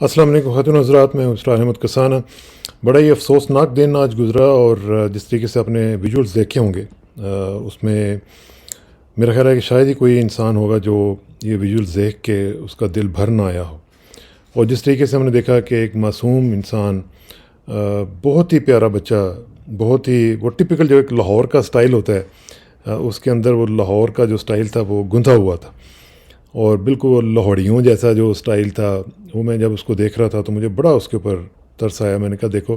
السلام علیکم خاتون حضرات، میں اسرار احمد کسانہ۔ بڑا ہی افسوسناک دن آج گزرا، اور جس طریقے سے آپ نے ویجولز دیکھے ہوں گے اس میں میرا خیال ہے کہ شاید ہی کوئی انسان ہوگا جو یہ ویجولز دیکھ کے اس کا دل بھر نہ آیا ہو۔ اور جس طریقے سے ہم نے دیکھا کہ ایک معصوم انسان، بہت ہی پیارا بچہ، بہت ہی وہ ٹپیکل جو ایک لاہور کا سٹائل ہوتا ہے، اس کے اندر وہ لاہور کا جو سٹائل تھا وہ گندھا ہوا تھا، اور بالکل لاہوریوں جیسا جو سٹائل تھا وہ میں جب اس کو دیکھ رہا تھا تو مجھے بڑا اس کے اوپر ترس آیا۔ میں نے کہا دیکھو،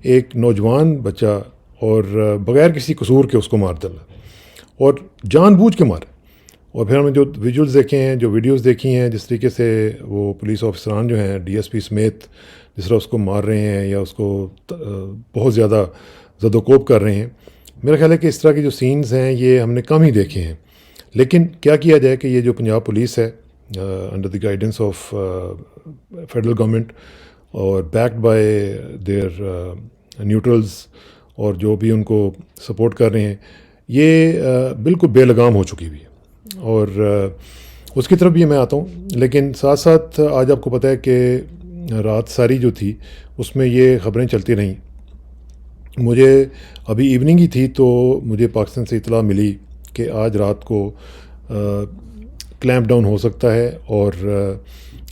ایک نوجوان بچہ اور بغیر کسی قصور کے اس کو مار ڈالا، اور جان بوجھ کے مارا۔ اور پھر ہم نے جو ویجولز دیکھے ہیں، جو ویڈیوز دیکھی ہیں، جس طریقے سے وہ پولیس آفیسران جو ہیں ڈی ایس پی سمیت جس طرح اس کو مار رہے ہیں یا اس کو بہت زیادہ زد و کوب کر رہے ہیں، میرا خیال ہے کہ اس طرح کے جو سینز ہیں یہ ہم نے کم ہی دیکھے ہیں۔ لیکن کیا کیا جائے کہ یہ جو پنجاب پولیس ہے under the guidance of federal government اور بیکڈ بائی دیئر نیوٹرلز، اور جو بھی ان کو سپورٹ کر رہے ہیں، یہ بالکل بے لگام ہو چکی ہوئی ہے، اور اس کی طرف بھی میں آتا ہوں۔ لیکن ساتھ ساتھ آج آپ کو پتہ ہے کہ رات ساری جو تھی اس میں یہ خبریں چلتی رہیں۔ مجھے ابھی ایوننگ ہی تھی تو مجھے پاکستان سے اطلاع ملی کہ آج رات کو کلیمپ ڈاؤن ہو سکتا ہے اور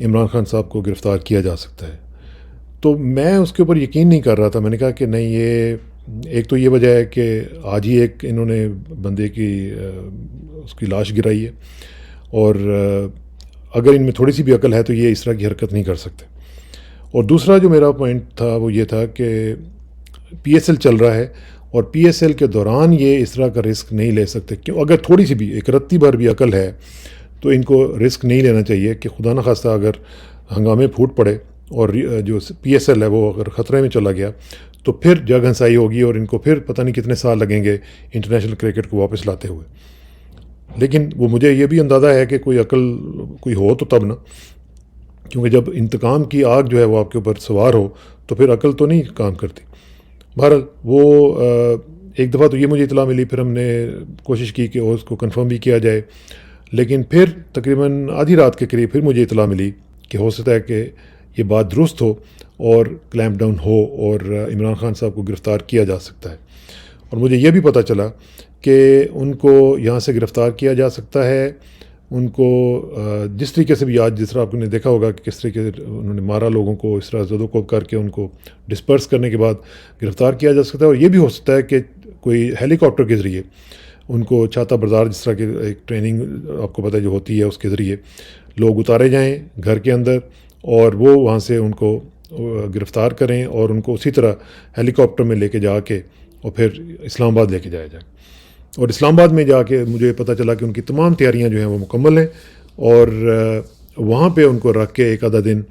عمران خان صاحب کو گرفتار کیا جا سکتا ہے۔ تو میں اس کے اوپر یقین نہیں کر رہا تھا۔ میں نے کہا کہ نہیں، یہ ایک تو یہ وجہ ہے کہ آج ہی ایک انہوں نے بندے کی اس کی لاش گرائی ہے، اور اگر ان میں تھوڑی سی بھی عقل ہے تو یہ اس طرح کی حرکت نہیں کر سکتے۔ اور دوسرا جو میرا پوائنٹ تھا وہ یہ تھا کہ پی ایس ایل چل رہا ہے، اور پی ایس ایل کے دوران یہ اس طرح کا رسک نہیں لے سکتے، کیوں اگر تھوڑی سی بھی ایک رتی بھر بھی عقل ہے تو ان کو رسک نہیں لینا چاہیے کہ خدا نخواستہ اگر ہنگامے پھوٹ پڑے اور جو پی ایس ایل ہے وہ اگر خطرے میں چلا گیا تو پھر جگ ہنسائی ہوگی، اور ان کو پھر پتہ نہیں کتنے سال لگیں گے انٹرنیشنل کرکٹ کو واپس لاتے ہوئے۔ لیکن وہ مجھے یہ بھی اندازہ ہے کہ کوئی عقل کوئی ہو تو تب نا، کیونکہ جب انتقام کی آگ جو ہے وہ آپ کے اوپر سوار ہو تو پھر عقل تو نہیں کام کرتی۔ بہرحال وہ ایک دفعہ تو یہ مجھے اطلاع ملی، پھر ہم نے کوشش کی کہ اس کو کنفرم بھی کیا جائے، لیکن پھر تقریباً آدھی رات کے قریب پھر مجھے اطلاع ملی کہ ہو سکتا ہے کہ یہ بات درست ہو اور کلیمپ ڈاؤن ہو اور عمران خان صاحب کو گرفتار کیا جا سکتا ہے۔ اور مجھے یہ بھی پتہ چلا کہ ان کو یہاں سے گرفتار کیا جا سکتا ہے، ان کو جس طریقے سے بھی آج جس طرح آپ نے دیکھا ہوگا کہ کس طریقے سے انہوں نے مارا لوگوں کو، اس طرح زد و کوب کر کے ان کو ڈسپرس کرنے کے بعد گرفتار کیا جا سکتا ہے۔ اور یہ بھی ہو سکتا ہے کہ کوئی ہیلی کاپٹر کے ذریعے ان کو چھاتا بردار جس طرح کی ایک ٹریننگ آپ کو پتہ جو ہوتی ہے اس کے ذریعے لوگ اتارے جائیں گھر کے اندر، اور وہ وہاں سے ان کو گرفتار کریں اور ان کو اسی طرح ہیلی کاپٹر میں لے کے جا کے اور پھر اسلام آباد لے کے جایا جائے۔ اور اسلام آباد میں جا کے مجھے پتہ چلا کہ ان کی تمام تیاریاں جو ہیں وہ مکمل ہیں، اور وہاں پہ ان کو رکھ کے ایک آدھا دن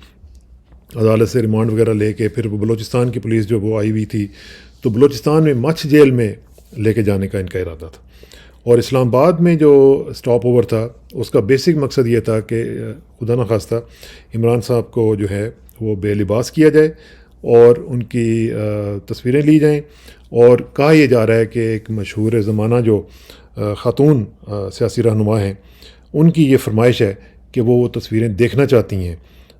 عدالت سے ریمانڈ وغیرہ لے کے پھر بلوچستان کی پولیس جو وہ آئی ہوئی تھی، تو بلوچستان میں مچھ جیل میں لے کے جانے کا ان کا ارادہ تھا۔ اور اسلام آباد میں جو سٹاپ اوور تھا اس کا بیسک مقصد یہ تھا کہ خدا نخواستہ عمران صاحب کو جو ہے وہ بے لباس کیا جائے اور ان کی تصویریں لی جائیں، اور کہا یہ جا رہا ہے کہ ایک مشہور زمانہ جو خاتون سیاسی رہنما ہیں ان کی یہ فرمائش ہے کہ وہ تصویریں دیکھنا چاہتی ہیں،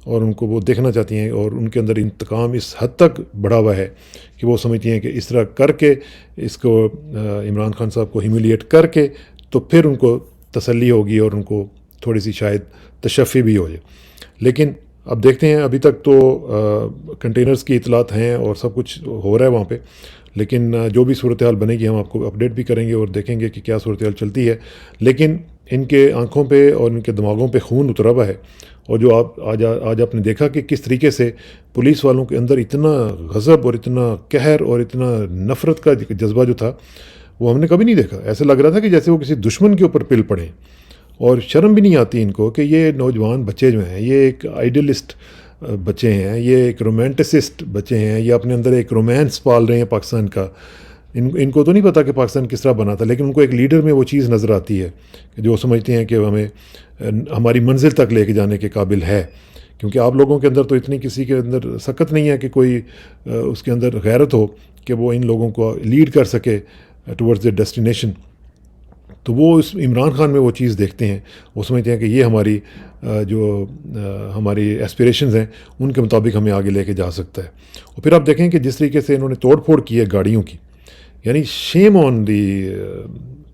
اور ان کو وہ دیکھنا چاہتی ہیں، اور ان کے اندر انتقام اس حد تک بڑھا ہوا ہے کہ وہ سمجھتی ہیں کہ اس طرح کر کے اس کو عمران خان صاحب کو ہیومیلیٹ کر کے تو پھر ان کو تسلی ہوگی اور ان کو تھوڑی سی شاید تشفی بھی ہو جائے۔ لیکن اب دیکھتے ہیں، ابھی تک تو کنٹینرز کی اطلاعات ہیں اور سب کچھ ہو رہا ہے وہاں پہ، لیکن جو بھی صورتحال بنے گی ہم آپ کو اپڈیٹ بھی کریں گے اور دیکھیں گے کہ کیا صورتحال چلتی ہے۔ لیکن ان کے آنکھوں پہ اور ان کے دماغوں پہ خون اترا ہوا ہے، اور جو آج آپ نے دیکھا کہ کس طریقے سے پولیس والوں کے اندر اتنا غضب اور اتنا قہر اور اتنا نفرت کا جذبہ جو تھا وہ ہم نے کبھی نہیں دیکھا۔ ایسے لگ رہا تھا کہ جیسے وہ کسی دشمن کے اوپر پل پڑے، اور شرم بھی نہیں آتی ان کو کہ یہ نوجوان بچے جو ہیں یہ ایک آئیڈیلسٹ بچے ہیں، یہ ایک رومانٹسسٹ بچے ہیں، یہ اپنے اندر ایک رومانس پال رہے ہیں پاکستان کا۔ ان کو تو نہیں پتا کہ پاکستان کس طرح بنا تھا، لیکن ان کو ایک لیڈر میں وہ چیز نظر آتی ہے کہ جو سمجھتے ہیں کہ ہمیں ہماری منزل تک لے کے جانے کے قابل ہے۔ کیونکہ آپ لوگوں کے اندر تو اتنی کسی کے اندر سخت نہیں ہے کہ کوئی اس کے اندر غیرت ہو کہ وہ ان لوگوں کو لیڈ کر سکے ٹورڈز اے ڈیسٹینیشن۔ تو وہ اس عمران خان میں وہ چیز دیکھتے ہیں، وہ سمجھتے ہیں کہ یہ ہماری ہماری ایسپریشنز ہیں ان کے مطابق ہمیں آگے لے کے جا سکتا ہے۔ اور پھر آپ دیکھیں کہ جس طریقے سے انہوں نے توڑ پھوڑ کی ہے گاڑیوں کی، یعنی shame on the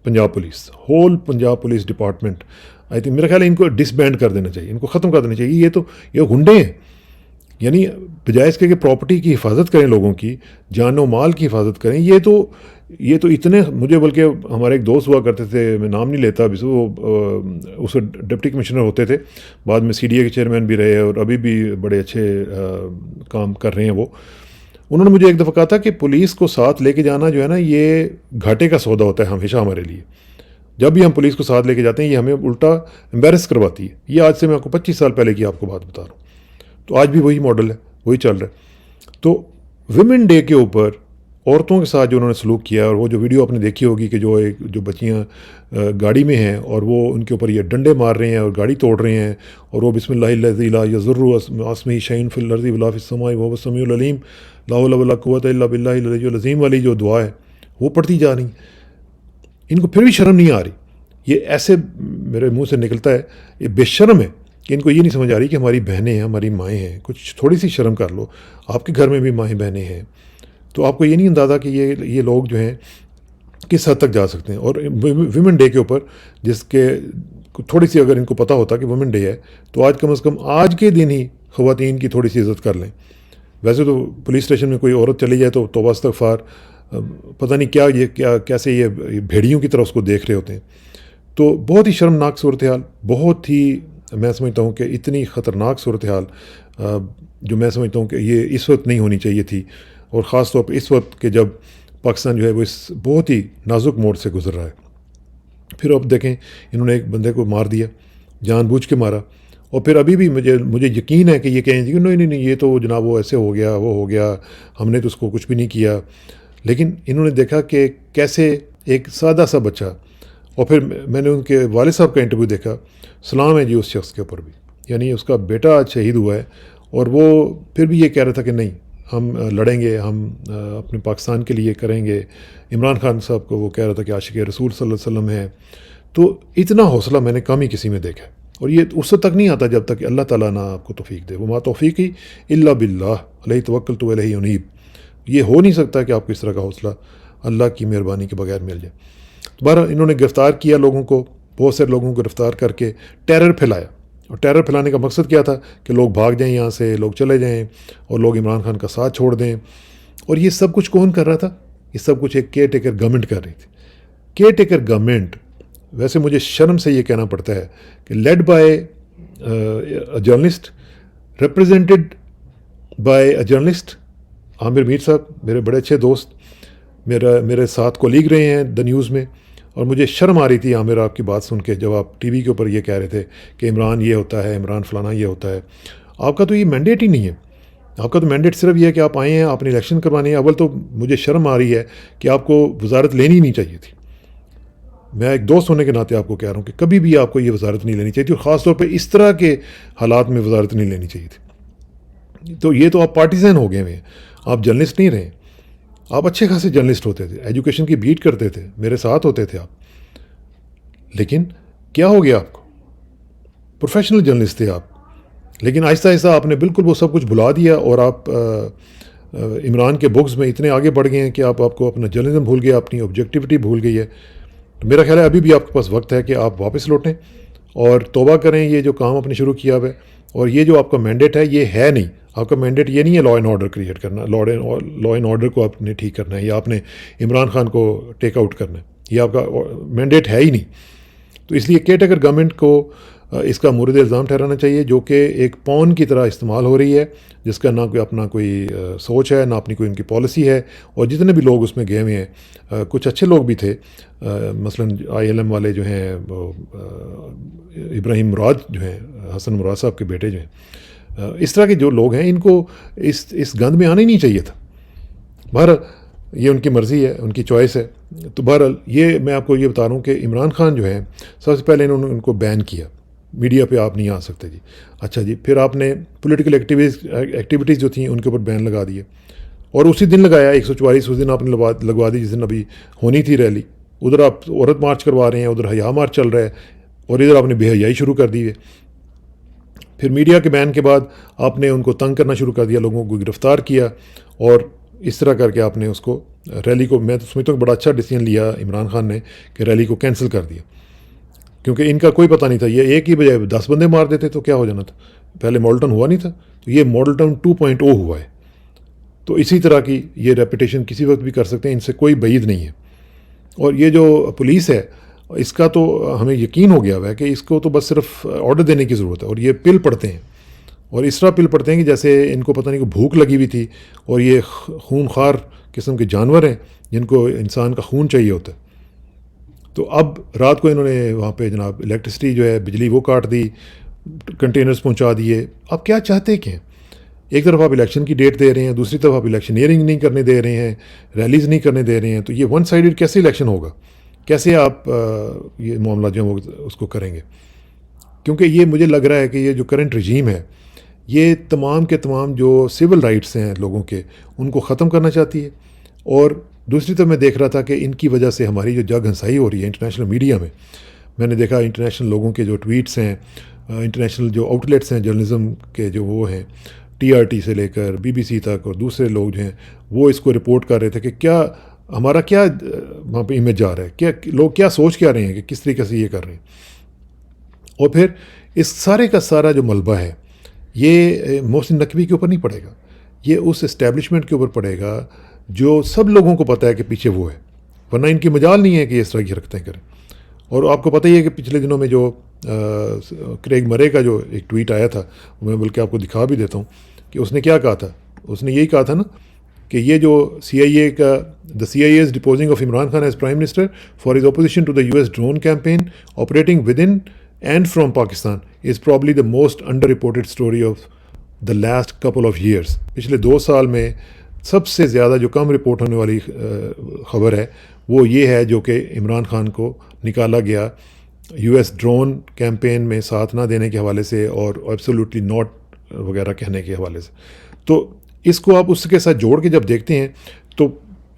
Punjab police, whole Punjab police department, I think میرا خیال ہے ان کو ڈس بینڈ کر دینا چاہیے، ان کو ختم کر دینا چاہیے۔ یہ غنڈے ہیں، یعنی بجائے اس کے کہ پراپرٹی کی حفاظت کریں، لوگوں کی جان و مال کی حفاظت کریں، یہ تو اتنے، مجھے بلکہ ہمارے ایک دوست ہوا کرتے تھے، میں نام نہیں لیتا ابھی، وہ اس ڈپٹی کمشنر ہوتے تھے، بعد میں سی ڈی اے کے چیئرمین بھی رہے اور ابھی بھی بڑے اچھے کام کر رہے ہیں وہ۔ انہوں نے مجھے ایک دفعہ کہا تھا کہ پولیس کو ساتھ لے کے جانا جو ہے نا، یہ گھاٹے کا سودا ہوتا ہے ہمیشہ ہمارے لیے۔ جب بھی ہم پولیس کو ساتھ لے کے جاتے ہیں یہ ہمیں الٹا امبیرس کرواتی ہے۔ یہ آج سے میں آپ کو 25 سال پہلے کی آپ کو بات بتا رہا ہوں، تو آج بھی وہی ماڈل ہے، وہی چل رہا ہے۔ تو ویمن ڈے کے اوپر عورتوں کے ساتھ جو انہوں نے سلوک کیا، اور وہ جو ویڈیو آپ نے دیکھی ہوگی کہ جو بچیاں گاڑی میں ہیں اور وہ ان کے اوپر یہ ڈنڈے مار رہے ہیں اور گاڑی توڑ رہے ہیں، اور وہ بسم اللہ الذی لا یضر اسمہ شیء فی الارض ولا فی السماء وهو السمیع العلیم لا حول ولا قوۃ الا باللہ العلی العظیم والی جو دعا ہے وہ پڑھتی جا رہی ہیں۔ ان کو پھر بھی شرم نہیں آ رہی، یہ ایسے میرے منہ سے نکلتا ہے، یہ بے شرم ہے کہ ان کو یہ نہیں سمجھ آ رہی کہ ہماری بہنیں ہیں، ہماری مائیں ہیں، کچھ تھوڑی سی شرم کر لو، آپ کے گھر میں بھی مائیں بہنیں ہیں۔ تو آپ کو یہ نہیں اندازہ کہ یہ لوگ جو ہیں کس حد تک جا سکتے ہیں۔ اور ویمن ڈے کے اوپر جس کے تھوڑی سی اگر ان کو پتہ ہوتا کہ ویمن ڈے ہے تو آج کم از کم آج کے دن ہی خواتین کی تھوڑی سی عزت کر لیں۔ ویسے تو پولیس اسٹیشن میں کوئی عورت چلی جائے تو توبہ استغفار، پتہ نہیں کیسے یہ بھیڑیوں کی طرح اس کو دیکھ رہے ہوتے ہیں۔ تو بہت ہی شرمناک صورتحال، بہت ہی میں سمجھتا ہوں کہ اتنی خطرناک صورتحال جو میں سمجھتا ہوں کہ یہ اس وقت نہیں ہونی چاہیے تھی، اور خاص طور پہ اس وقت کہ جب پاکستان جو ہے وہ اس بہت ہی نازک موڑ سے گزر رہا ہے۔ پھر اب دیکھیں انہوں نے ایک بندے کو مار دیا، جان بوجھ کے مارا، اور پھر ابھی بھی مجھے یقین ہے کہ یہ کہیں گے نہیں یہ تو جناب وہ ایسے ہو گیا، وہ ہو گیا، ہم نے تو اس کو کچھ بھی نہیں کیا۔ لیکن انہوں نے دیکھا کہ کیسے ایک سادہ سا بچہ، اور پھر میں نے ان کے والد صاحب کا انٹرویو دیکھا، سلام ہے جی اس شخص کے اوپر بھی، یعنی اس کا بیٹا آج شہید ہوا ہے، اور وہ پھر بھی یہ کہہ رہا تھا کہ نہیں ہم لڑیں گے، ہم اپنے پاکستان کے لیے کریں گے۔ عمران خان صاحب کو وہ کہہ رہا تھا کہ عاشق رسول صلی اللہ علیہ وسلم ہے۔ تو اتنا حوصلہ میں نے کم ہی کسی میں دیکھا ہے، اور یہ اس وقت تک نہیں آتا جب تک کہ اللہ تعالیٰ نہ آپ کو توفیق دے۔ وما توفیقی الا باللہ علیہ توکلت والیہ انیب، یہ ہو نہیں سکتا کہ آپ کو اس طرح کا حوصلہ اللہ کی مہربانی کے بغیر مل جائے۔ دوبارہ انہوں نے گرفتار کیا لوگوں کو، بہت سے لوگوں کو گرفتار کر کے ٹیرر پھیلایا، اور ٹیرر پھیلانے کا مقصد کیا تھا کہ لوگ بھاگ جائیں یہاں سے، لوگ چلے جائیں اور لوگ عمران خان کا ساتھ چھوڑ دیں۔ اور یہ سب کچھ کون کر رہا تھا؟ یہ سب کچھ ایک کیئر ٹیکر گورنمنٹ کر رہی تھی۔ کیئر ٹیکر گورنمنٹ، ویسے مجھے شرم سے یہ کہنا پڑتا ہے کہ led by a journalist, represented by a journalist, Aamir Mir صاحب میرے بڑے اچھے دوست، میرے ساتھ کولیگ رہے ہیں دا نیوز میں، اور مجھے شرم آ رہی تھی عامر آپ کی بات سن کے جب آپ ٹی وی کے اوپر یہ کہہ رہے تھے کہ عمران یہ ہوتا ہے، عمران فلانا یہ ہوتا ہے۔ آپ کا تو یہ مینڈیٹ ہی نہیں ہے، آپ کا تو مینڈیٹ صرف یہ ہے کہ آپ آئے ہیں، آپ نے الیکشن کروانے ہیں۔ اول تو مجھے شرم آ رہی ہے کہ آپ کو وزارت لینی نہیں چاہیے تھی، میں ایک دوست ہونے کے ناطے آپ کو کہہ رہا ہوں کہ کبھی بھی آپ کو یہ وزارت نہیں لینی چاہیے تھی، اور خاص طور پہ اس طرح کے حالات میں وزارت نہیں لینی چاہیے تھی۔ تو یہ تو آپ پارٹیزن ہو گئے ہوئے ہیں، آپ جرنلسٹ نہیں رہے۔ آپ اچھے خاصے جرنلسٹ ہوتے تھے، ایجوکیشن کی بیٹ کرتے تھے، میرے ساتھ ہوتے تھے آپ، لیکن کیا ہو گیا آپ کو؟ پروفیشنل جرنلسٹ تھے آپ، لیکن آہستہ آہستہ آپ نے بالکل وہ سب کچھ بھلا دیا، اور آپ عمران کے بکس میں اتنے آگے بڑھ گئے ہیں کہ آپ کو اپنا جرنلزم بھول گیا، اپنی آبجیکٹیوٹی بھول گئی ہے۔ تو میرا خیال ہے ابھی بھی آپ کے پاس وقت ہے کہ آپ واپس لوٹیں اور توبہ کریں، یہ جو کام آپ نے شروع کیا ہے، اور یہ جو آپ کا مینڈیٹ ہے یہ ہے نہیں، آپ کا مینڈیٹ یہ نہیں ہے لا اینڈ آرڈر کریٹ کرنا، لا اینڈ آرڈر کو آپ نے ٹھیک کرنا ہے، یا آپ نے عمران خان کو ٹیک آؤٹ کرنا ہے، یہ آپ کا مینڈیٹ ہے ہی نہیں۔ تو اس لیے کیئر ٹیکر گورنمنٹ کو اس کا مورد الزام ٹھہرانا چاہیے، جو کہ ایک پون کی طرح استعمال ہو رہی ہے، جس کا نہ کوئی اپنا کوئی سوچ ہے، نہ اپنی کوئی ان کی پالیسی ہے۔ اور جتنے بھی لوگ اس میں گئے ہوئے ہیں، کچھ اچھے لوگ بھی تھے، مثلا آئی ایل ایم والے جو ہیں، ابراہیم مراد جو ہیں، حسن مراد صاحب کے بیٹے جو ہیں، اس طرح کے جو لوگ ہیں، ان کو اس گند میں آنا ہی نہیں چاہیے تھا۔ بہرحال یہ ان کی مرضی ہے، ان کی چوائس ہے۔ تو بہرحال یہ میں آپ کو یہ بتا رہا ہوں کہ عمران خان جو ہیں، سب سے پہلے انہوں نے ان کو بین کیا، میڈیا پہ آپ نہیں آ سکتے جی۔ اچھا جی، پھر آپ نے پولیٹیکل ایکٹیویٹیز جو تھیں ان کے اوپر بین لگا دیے، اور اسی دن لگایا 144 اس دن آپ نے لگوا دی جس دن ابھی ہونی تھی ریلی، ادھر آپ عورت مارچ کروا رہے ہیں، ادھر حیا مارچ چل رہا ہے، اور ادھر آپ نے بے حیائی شروع کر دی ہے. پھر میڈیا کے بین کے بعد آپ نے ان کو تنگ کرنا شروع کر دیا، لوگوں کو گرفتار کیا، اور اس طرح کر کے آپ نے اس کو ریلی کو، میں تو سمجھتا ہوں کہ بڑا اچھا ڈیسیجن لیا عمران خان نے کہ ریلی کو کینسل کر دیا، کیونکہ ان کا کوئی پتہ نہیں تھا. یہ ایک ہی بجائے 10 بندے مار دیتے تو کیا ہو جانا تھا. پہلے ماڈل ٹاؤن ہوا نہیں تھا، تو یہ ماڈل ٹاؤن 2.0 ہوا ہے. تو اسی طرح کی یہ ریپیٹیشن کسی وقت بھی کر سکتے ہیں، ان سے کوئی بعید نہیں ہے. اور یہ جو پولیس ہے، اس کا تو ہمیں یقین ہو گیا ہوا ہے کہ اس کو تو بس صرف آرڈر دینے کی ضرورت ہے، اور یہ پل پڑتے ہیں، اور اس طرح پل پڑتے ہیں کہ جیسے ان کو پتہ نہیں کہ بھوک لگی ہوئی تھی، اور یہ خون خوار قسم کے جانور ہیں جن کو انسان کا خون چاہیے ہوتا ہے. تو اب رات کو انہوں نے وہاں پہ جناب الیکٹرسٹی جو ہے، بجلی وہ کاٹ دی، کنٹینرز پہنچا دیے. آپ کیا چاہتے ہیں؟ ایک طرف آپ الیکشن کی ڈیٹ دے رہے ہیں، دوسری طرف آپ الیکشن ایئرنگ نہیں کرنے دے رہے ہیں، ریلیز نہیں کرنے دے رہے ہیں. تو یہ ون سائیڈڈ کیسے الیکشن ہوگا؟ کیسے آپ یہ معاملہ جو وہ اس کو کریں گے؟ کیونکہ یہ مجھے لگ رہا ہے کہ یہ جو کرنٹ رجیم ہے، یہ تمام کے تمام جو سول رائٹس ہیں لوگوں کے، ان کو ختم کرنا چاہتی ہے. اور دوسری طرف میں دیکھ رہا تھا کہ ان کی وجہ سے ہماری جو جگ ہنسائی ہو رہی ہے انٹرنیشنل میڈیا میں نے دیکھا انٹرنیشنل لوگوں کے جو ٹویٹس ہیں، انٹرنیشنل جو آؤٹ لیٹس ہیں جرنلزم کے، جو وہ ہیں TRT سے لے کر BBC تک، اور دوسرے لوگ جو ہیں وہ اس کو رپورٹ کر رہے تھے کہ کیا ہمارا کیا وہاں پہ امیج جا رہا ہے، کیا لوگ کیا سوچ کیا رہے ہیں کہ کس طریقے سے یہ کر رہے ہیں. اور پھر اس سارے کا سارا جو ملبہ ہے یہ محسن نقوی کے اوپر نہیں پڑے گا، یہ اس اسٹیبلشمنٹ کے اوپر پڑے گا جو سب لوگوں کو پتہ ہے کہ پیچھے وہ ہے، ورنہ ان کی مجال نہیں ہے کہ اس طرح کی حرکتیں کریں. اور آپ کو پتہ ہی ہے کہ پچھلے دنوں میں جو کریگ مرے کا جو ایک ٹویٹ آیا تھا، میں بلکہ آپ کو دکھا بھی دیتا ہوں کہ اس نے کیا کہا تھا. اس نے یہی کہا تھا نا کہ یہ جو CIA کا the CIA is deposing of Imran Khan as Prime Minister for his opposition to the US drone campaign operating within and from Pakistan is probably the most underreported story of the last couple of years. پچھلے 2 سال میں سب سے زیادہ جو کم report ہونے والی خبر ہے وہ یہ ہے جو کہ عمران خان کو نکالا گیا US ڈرون کیمپین میں ساتھ نہ دینے کے حوالے سے اور ایبسولوٹلی ناٹ وغیرہ کہنے کے حوالے سے. تو اس کو آپ اس کے ساتھ جوڑ کے جب دیکھتے ہیں تو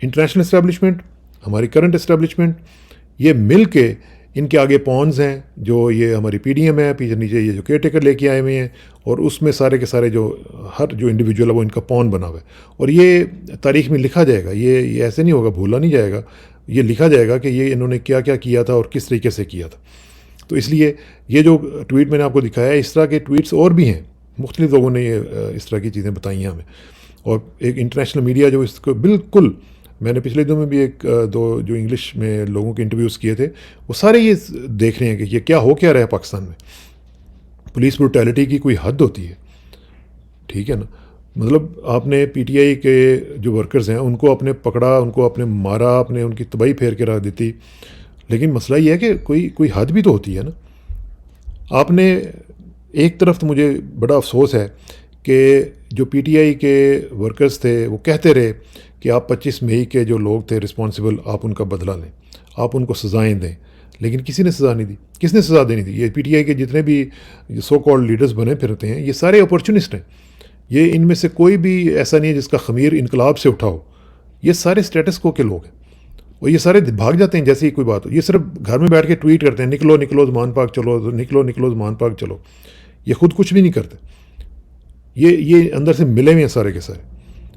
انٹرنیشنل اسٹیبلشمنٹ، ہماری کرنٹ اسٹیبلشمنٹ، یہ مل کے ان کے آگے پونز ہیں، جو یہ ہماری PDM ہے، پیچھے نیچے یہ جو کیئر ٹیکر لے کے آئے ہوئے ہیں، اور اس میں سارے کے سارے جو ہر جو انڈیویجول ہے وہ ان کا پون بنا ہوا ہے. اور یہ تاریخ میں لکھا جائے گا، یہ ایسے نہیں ہوگا، بھولا نہیں جائے گا، یہ لکھا جائے گا کہ یہ انہوں نے کیا کیا کیا تھا اور کس طریقے سے کیا تھا. تو اس لیے یہ جو ٹویٹ میں نے آپ کو دکھایا ہے، اس طرح کے ٹویٹس اور بھی ہیں، مختلف لوگوں نے یہ اس طرح کی چیزیں بتائی ہیں ہمیں. اور ایک انٹرنیشنل میڈیا جو اس کو بالکل، میں نے پچھلے دنوں میں بھی 2 جو انگلش میں لوگوں کے انٹرویوز کیے تھے، وہ سارے یہ دیکھ رہے ہیں کہ یہ کیا ہو کیا رہا ہے پاکستان میں. پولیس بروٹیلٹی کی کوئی حد ہوتی ہے، ٹھیک ہے نا. مطلب آپ نے PTI کے جو ورکرز ہیں ان کو آپ نے پکڑا، ان کو آپ نے مارا، آپ نے ان کی تباہی پھیر کے رکھ دیتی، لیکن مسئلہ یہ ہے کہ کوئی حد بھی تو ہوتی ہے نا. آپ نے ایک طرف تو مجھے بڑا افسوس ہے کہ جو PTI کے ورکرز تھے وہ کہتے رہے کہ آپ 25 مئی کے جو لوگ تھے رسپانسبل، آپ ان کا بدلہ لیں، آپ ان کو سزائیں دیں، لیکن کسی نے سزا نہیں دی. کس نے سزا دینی تھی؟ یہ PTI کے جتنے بھی سو کالڈ لیڈرز بنے پھرتے ہیں، یہ سارے اپورچونسٹ ہیں. یہ ان میں سے کوئی بھی ایسا نہیں ہے جس کا خمیر انقلاب سے اٹھا ہو. یہ سارے اسٹیٹس کو کے لوگ ہیں، اور یہ سارے بھاگ جاتے ہیں جیسے ہی کوئی بات ہو. یہ صرف گھر میں بیٹھ کے ٹویٹ کرتے ہیں، نکلو نکلو زمان پاک چلو، نکلو زمان پاک چلو. یہ خود کچھ بھی نہیں کرتے. یہ اندر سے ملے ہوئے ہیں سارے کے سارے.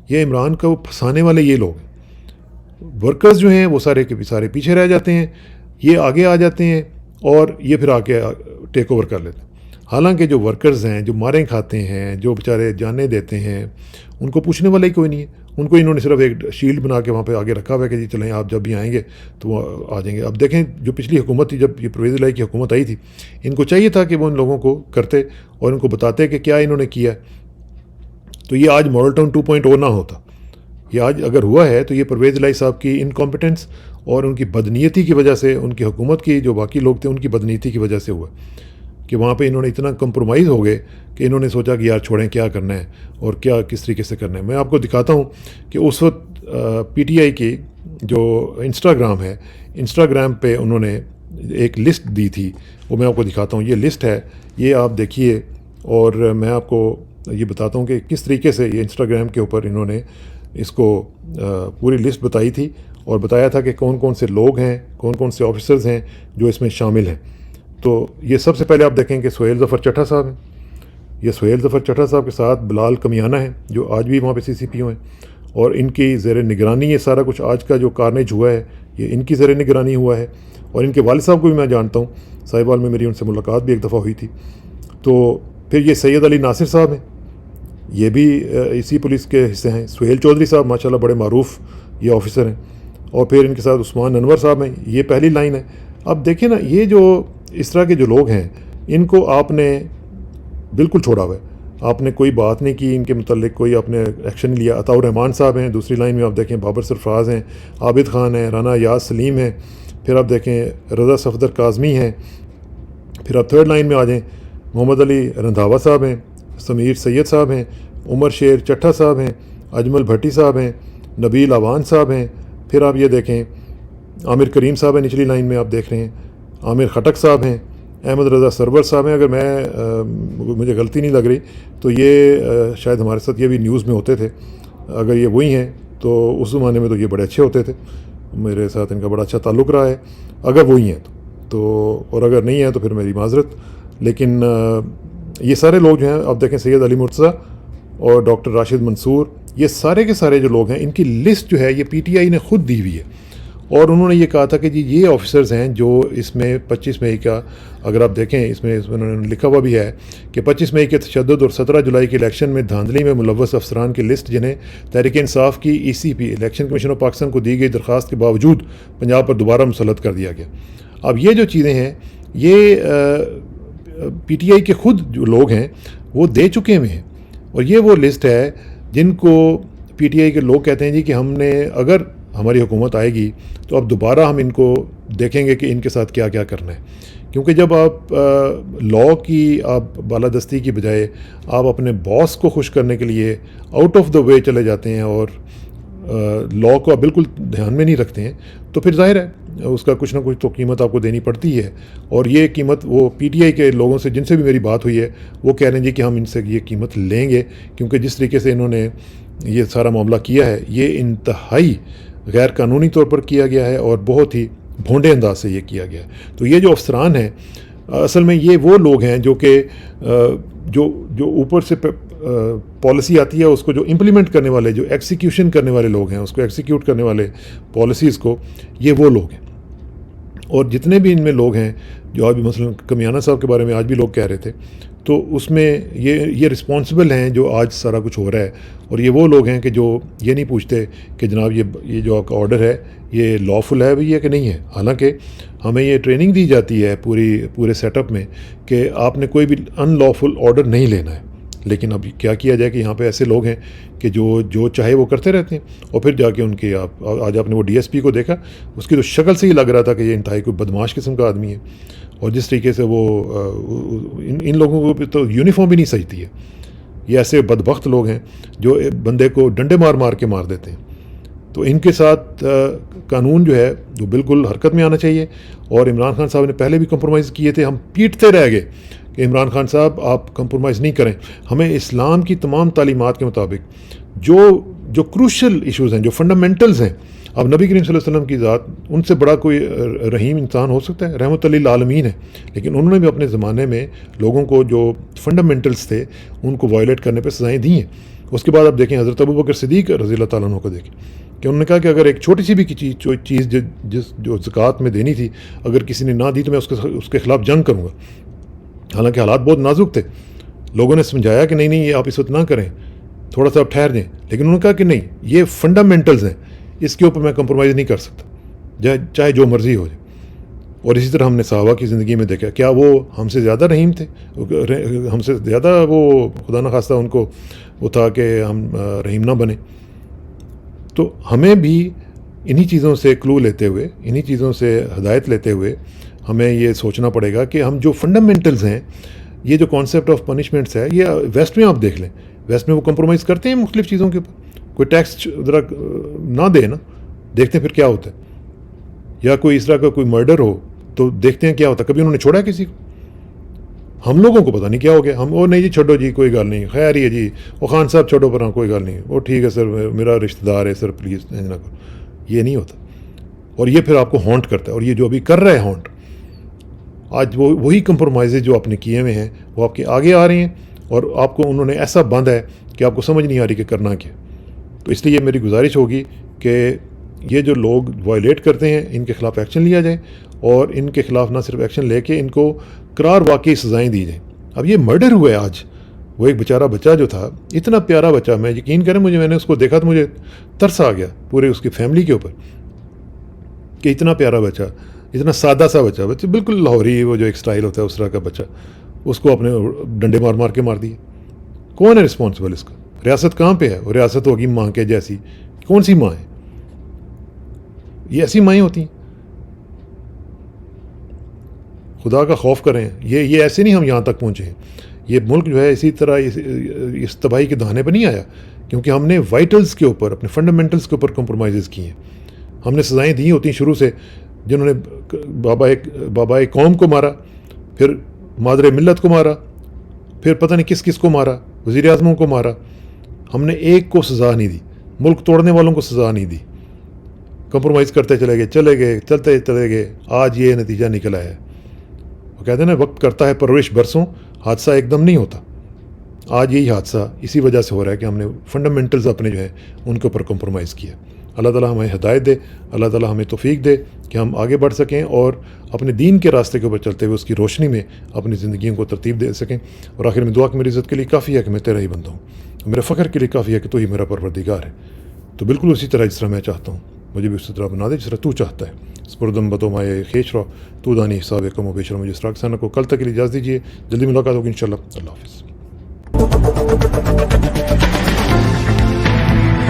یہ عمران کو پھنسانے والے یہ لوگ ہیں. ورکرز جو ہیں وہ سارے کے سارے پیچھے رہ جاتے ہیں، یہ آگے آ جاتے ہیں اور یہ پھر آ کے ٹیک اوور کر لیتے ہیں. حالانکہ جو ورکرز ہیں، جو ماریں کھاتے ہیں، جو بیچارے جانیں دیتے ہیں، ان کو پوچھنے والا ہی کوئی نہیں ہے. ان کو انہوں نے صرف ایک شیلڈ بنا کے وہاں پہ آگے رکھا ہوا ہے کہ جی چلیں آپ جب بھی آئیں گے تو وہ آ جائیں گے. اب دیکھیں جو پچھلی حکومت تھی، جب یہ پرویز الہی کی حکومت آئی تھی، ان کو چاہیے تھا کہ وہ ان لوگوں کو کرتے اور ان کو بتاتے کہ کیا انہوں نے کیا. تو یہ آج ماڈل ٹاؤن 2.0 نہ ہوتا. یہ آج اگر ہوا ہے تو یہ پرویز الہی صاحب کی انکمپیٹنس اور ان کی بدنیتی کی وجہ سے، ان کی حکومت کی جو باقی لوگ تھے ان کی بدنیتی کی وجہ سے ہوا کہ وہاں پہ انہوں نے اتنا کمپرومائز ہو گئے کہ انہوں نے سوچا کہ یار چھوڑیں، کیا کرنا ہے اور کیا کس طریقے سے کرنا ہے. میں آپ کو دکھاتا ہوں کہ اس وقت PTI کی جو انسٹاگرام ہے، انسٹاگرام پہ انہوں نے ایک لسٹ دی تھی، وہ میں آپ کو دکھاتا ہوں. یہ لسٹ ہے، یہ آپ دیکھیے، اور میں آپ کو یہ بتاتا ہوں کہ کس طریقے سے یہ انسٹاگرام کے اوپر انہوں نے اس کو پوری لسٹ بتائی تھی اور بتایا تھا کہ کون کون سے لوگ ہیں، کون کون سے آفیسرز ہیں جو اس میں شامل ہیں. تو یہ سب سے پہلے آپ دیکھیں کہ سہیل ظفر چٹھا صاحب ہیں. یہ سہیل ظفر چٹھا صاحب کے ساتھ بلال کمیانہ ہیں جو آج بھی وہاں پہ CCPO ہیں، اور ان کی زیر نگرانی یہ سارا کچھ آج کا جو کارنیج ہوا ہے یہ ان کی زیر نگرانی ہوا ہے. اور ان کے والد صاحب کو بھی میں جانتا ہوں، ساہیوال میں میری ان سے ملاقات بھی ایک دفعہ ہوئی تھی. تو پھر یہ سید علی ناصر صاحب ہیں، یہ بھی اسی پولیس کے حصے ہیں. سہیل چودھری صاحب ماشاءاللہ بڑے معروف یہ آفیسر ہیں. اور پھر ان کے ساتھ عثمان انور صاحب ہیں، یہ پہلی لائن ہے. اب دیکھیں نا، یہ جو اس طرح کے جو لوگ ہیں ان کو آپ نے بالکل چھوڑا ہوا ہے، آپ نے کوئی بات نہیں کی ان کے متعلق، کوئی آپ نے ایکشن نہیں لیا. عطاء الرحمان صاحب ہیں دوسری لائن میں، آپ دیکھیں بابر سرفراز ہیں، عابد خان ہیں، رانا یاز سلیم ہیں، پھر آپ دیکھیں رضا صفدر کاظمی ہیں. پھر آپ تھرڈ لائن میں آ جائیں، محمد علی رندھاوا صاحب ہیں، سمیر سید صاحب ہیں، عمر شیر چٹھا صاحب ہیں، اجمل بھٹی صاحب ہیں، نبیل آوان صاحب ہیں. پھر آپ یہ دیکھیں عامر کریم صاحب ہیں نچلی لائن میں، آپ دیکھ رہے ہیں عامر خٹک صاحب ہیں، احمد رضا سرور صاحب ہیں. اگر مجھے غلطی نہیں لگ رہی تو یہ شاید ہمارے ساتھ یہ بھی نیوز میں ہوتے تھے. اگر یہ وہی ہیں تو اس زمانے میں تو یہ بڑے اچھے ہوتے تھے، میرے ساتھ ان کا بڑا اچھا تعلق رہا ہے اگر وہی ہیں تو اور اگر نہیں ہیں تو پھر میری معذرت. لیکن یہ سارے لوگ جو ہیں آپ دیکھیں، سید علی مرتضیٰ اور ڈاکٹر راشد منصور، یہ سارے کے سارے جو لوگ ہیں ان کی لسٹ جو ہے یہ PTI نے خود دی ہوئی ہے. اور انہوں نے یہ کہا تھا کہ جی یہ آفیسرز ہیں جو اس میں 25 مئی کا، اگر آپ دیکھیں اس میں انہوں نے لکھا ہوا بھی ہے کہ 25 مئی کے تشدد اور 17 جولائی کے الیکشن میں دھاندلی میں ملوث افسران کی لسٹ جنہیں تحریک انصاف کی ECP election commission of Pakistan کو دی گئی درخواست کے باوجود پنجاب پر دوبارہ مسلط کر دیا گیا. اب یہ جو چیزیں ہیں یہ PTI کے خود جو لوگ ہیں وہ دے چکے ہوئے ہیں. اور یہ وہ لسٹ ہے جن کو PTI کے لوگ کہتے ہیں جی کہ ہم نے، اگر ہماری حکومت آئے گی تو اب دوبارہ ہم ان کو دیکھیں گے کہ ان کے ساتھ کیا کیا کرنا ہے. کیونکہ جب آپ لاء کی آپ بالادستی کی بجائے آپ اپنے باس کو خوش کرنے کے لیے آؤٹ آف دا وے چلے جاتے ہیں اور لاء کو آپ بالکل دھیان میں نہیں رکھتے ہیں تو پھر ظاہر ہے اس کا کچھ نہ کچھ تو قیمت آپ کو دینی پڑتی ہے. اور یہ قیمت وہ PTI کے لوگوں سے جن سے بھی میری بات ہوئی ہے وہ کہہ رہے ہیں جی کہ ہم ان سے یہ قیمت لیں گے، کیونکہ جس طریقے سے انہوں نے یہ سارا معاملہ کیا ہے یہ انتہائی غیر قانونی طور پر کیا گیا ہے اور بہت ہی بھونڈے انداز سے یہ کیا گیا ہے. تو یہ جو افسران ہیں اصل میں یہ وہ لوگ ہیں جو کہ جو اوپر سے پالیسی آتی ہے اس کو جو امپلیمنٹ کرنے والے، جو ایکسیکیوشن کرنے والے لوگ ہیں، اس کو ایکسیکیوٹ کرنے والے پالیسیز کو، یہ وہ لوگ ہیں. اور جتنے بھی ان میں لوگ ہیں جو آج بھی مثلا کمیانہ صاحب کے بارے میں آج بھی لوگ کہہ رہے تھے، تو اس میں یہ رسپانسبل ہیں جو آج سارا کچھ ہو رہا ہے. اور یہ وہ لوگ ہیں کہ جو یہ نہیں پوچھتے کہ جناب یہ جو آپ کا آرڈر ہے یہ لافل ہے بھی ہے کہ نہیں ہے. حالانکہ ہمیں یہ ٹریننگ دی جاتی ہے پورے سیٹ اپ میں کہ آپ نے کوئی بھی ان لافل آرڈر نہیں لینا ہے. لیکن اب کیا کیا جائے کہ یہاں پہ ایسے لوگ ہیں کہ جو چاہے وہ کرتے رہتے ہیں. اور پھر جا کے ان کے آج آپ نے وہ DSP کو دیکھا، اس کی تو شکل سے ہی لگ رہا تھا کہ یہ انتہائی کوئی بدماش قسم کا آدمی ہے. اور جس طریقے سے وہ ان لوگوں کو تو یونیفارم بھی نہیں سجتی ہے. یہ ایسے بدبخت لوگ ہیں جو بندے کو ڈنڈے مار کے مار دیتے ہیں. تو ان کے ساتھ قانون جو ہے جو بالکل حرکت میں آنا چاہیے. اور عمران خان صاحب نے پہلے بھی کمپرومائز کیے تھے، ہم پیٹتے رہ گئے کہ عمران خان صاحب آپ کمپرومائز نہیں کریں. ہمیں اسلام کی تمام تعلیمات کے مطابق جو کروشل ایشوز ہیں، جو فنڈامنٹلز ہیں، اب نبی کریم صلی اللہ علیہ وسلم کی ذات، ان سے بڑا کوئی رحیم انسان ہو سکتا ہے؟ رحمت للعالمین ہے. لیکن انہوں نے بھی اپنے زمانے میں لوگوں کو جو فنڈامنٹلز تھے ان کو وائلیٹ کرنے پہ سزائیں دی ہیں. اس کے بعد آپ دیکھیں حضرت ابوبکر صدیق رضی اللہ تعالیٰ عنہ کو دیکھیں کہ انہوں نے کہا کہ اگر ایک چھوٹی سی بھی چیز جو زکوٰۃ میں دینی تھی اگر کسی نے نہ دی تو میں اس کے خلاف جنگ کروں گا. حالانکہ حالات بہت نازک تھے، لوگوں نے سمجھایا کہ نہیں یہ آپ اس وقت نہ کریں، تھوڑا سا آپ ٹھہر جائیں. لیکن انہوں نے کہا کہ نہیں، یہ فنڈامنٹلز ہیں، اس کے اوپر میں کمپرومائز نہیں کر سکتا، چاہے جو مرضی ہو جائے. اور اسی طرح ہم نے صحابہ کی زندگی میں دیکھا، کیا وہ ہم سے زیادہ رحیم تھے؟ ہم سے زیادہ وہ خدا نخواستہ ان کو وہ تھا کہ ہم رحیم نہ بنیں. تو ہمیں بھی انہی چیزوں سے کلو لیتے ہوئے، انہی چیزوں سے ہدایت لیتے ہوئے ہمیں یہ سوچنا پڑے گا کہ ہم جو فنڈامنٹلز ہیں، یہ جو کانسیپٹ آف پنشمنٹس ہے، یہ ویسٹ میں آپ دیکھ لیں، ویسٹ میں وہ کمپرومائز کرتے ہیں مختلف چیزوں کے اوپر. کوئی ٹیکس ذرا نہ دے نا، دیکھتے ہیں پھر کیا ہوتا ہے. یا کوئی اس طرح کا کوئی مرڈر ہو تو دیکھتے ہیں کیا ہوتا ہے. کبھی انہوں نے چھوڑا کسی کو؟ ہم لوگوں کو پتہ نہیں کیا ہو گیا. ہم نہیں جی چھوڑو جی کوئی گل نہیں، خیر ہی ہے جی، وہ خان صاحب چھوڑو پر کوئی گل نہیں، وہ ٹھیک ہے سر، میرا رشتہ دار ہے سر، پلیز نہ کرو. یہ نہیں ہوتا. اور یہ پھر آپ کو ہانٹ کرتا ہے. اور یہ جو ابھی کر رہا ہے ہانٹ, آج وہی کمپرومائزز جو آپ نے کیے ہوئے ہیں وہ آپ کے آگے آ رہے ہیں, اور آپ کو انہوں نے ایسا باندھا ہے کہ آپ کو سمجھ نہیں آ رہی کہ کرنا کیا. تو اس لیے میری گزارش ہوگی کہ یہ جو لوگ وائلیٹ کرتے ہیں ان کے خلاف ایکشن لیا جائے, اور ان کے خلاف نہ صرف ایکشن لے کے ان کو قرار واقعی سزائیں دی جائیں. اب یہ مرڈر ہوا ہے آج. وہ ایک بیچارہ بچہ جو تھا, اتنا پیارا بچہ, میں یقین کریں میں نے اس کو دیکھا تو مجھے ترس آ گیا پورے اس کی فیملی کے اوپر, کہ اتنا پیارا بچہ, اتنا سادہ سا بچہ بالکل لاہوری, وہ جو ایک سٹائل ہوتا ہے اس طرح کا بچہ, اس کو اپنے ڈنڈے مار مار کے مار دیے. کون ہے رسپانسبل اس کا؟ ریاست کہاں پہ ہے؟ وہ ریاست ہوگی ماں کے جیسی. کون سی ماں ہے؟ یہ ایسی مائیں ہوتی ہیں. خدا کا خوف کریں. یہ ایسے نہیں ہم یہاں تک پہنچے ہیں. یہ ملک جو ہے اسی طرح اس تباہی کے دہانے پہ نہیں آیا کیونکہ ہم نے وائٹلز کے اوپر, اپنے فنڈامنٹلز کے اوپر کمپرومائزز کیے ہیں. ہم نے سزائیں دی ہوتی ہیں شروع سے, جنہوں نے بابا ایک قوم کو مارا, پھر مادر ملت کو مارا, پھر پتہ نہیں کس کس کو مارا, وزیر اعظموں کو مارا. ہم نے ایک کو سزا نہیں دی. ملک توڑنے والوں کو سزا نہیں دی. کمپرومائز کرتے چلے گئے چلتے چلے گئے. آج یہ نتیجہ نکلا ہے. وہ کہتے ہیں نا, وقت کرتا ہے پرورش برسوں, حادثہ ایک دم نہیں ہوتا. آج یہی حادثہ اسی وجہ سے ہو رہا ہے کہ ہم نے فنڈامنٹلز اپنے جو ہیں ان کے اوپر کمپرومائز کیا. اللہ تعالیٰ ہمیں ہدایت دے, اللہ تعالیٰ ہمیں توفیق دے کہ ہم آگے بڑھ سکیں اور اپنے دین کے راستے کے اوپر چلتے ہوئے اس کی روشنی میں اپنی زندگیوں کو ترتیب دے سکیں. اور آخر میں دعا کہ میری عزت کے لیے کافی ہے کہ میں تیرا ہی بندہ ہوں, میرے فخر کے لیے کافی ہے کہ تو ہی میرا پروردگار ہے. تو بالکل اسی طرح جس طرح میں چاہتا ہوں مجھے بھی اسی طرح بنا دے جس طرح تو چاہتا ہے. سپردم بتو مائے خیش رو تو دانی حساب کم و بیش رو. مجھے اس طرح کو کل تک کے لیے اجازت دیجیے. جلدی ملاقات ہوگی انشاءاللہ. اللہ حافظ.